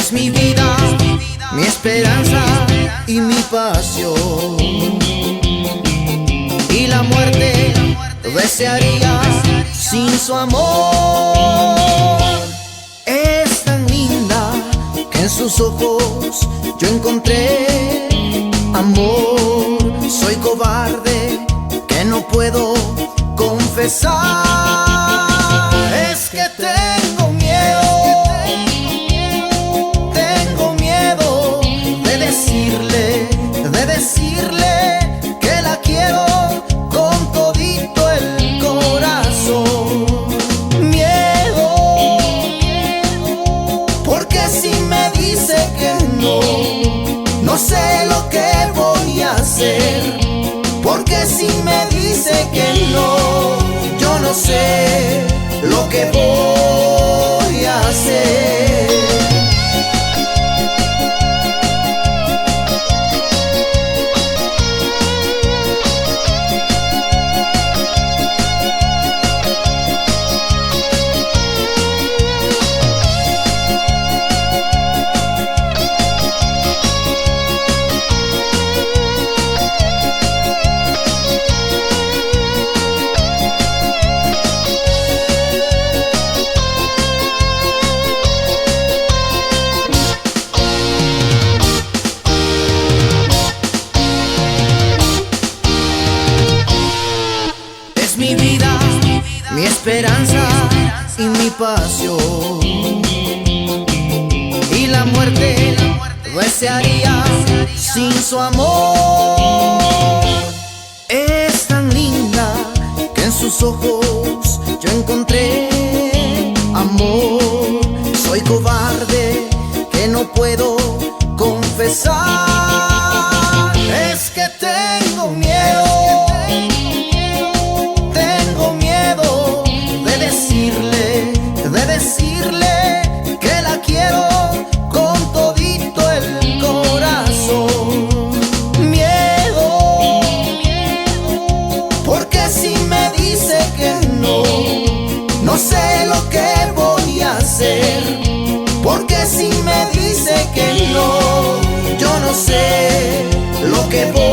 Es mi vida, mi esperanza y mi pasión. Y la muerte desearía sin su amor. Es tan linda que en sus ojos yo encontré amor. Soy cobarde que no puedo confesar. Es que tengo miedo de decirle que la quiero con todito el corazón. Miedo, porque si me dice que no, no sé lo que voy a hacer. Porque si me dice que no, yo no sé lo que voy a hacer. Mi vida, mi esperanza y mi pasión. Y la muerte desearía sin su amor. Es tan linda que en sus ojos yo encontré amor. Soy cobarde que no puedo confesar. Es que tengo miedo de decirle que la quiero con todito el corazón. Miedo, porque si me dice que no, no sé lo que voy a hacer. Porque si me dice que no, yo no sé lo que voy a hacer.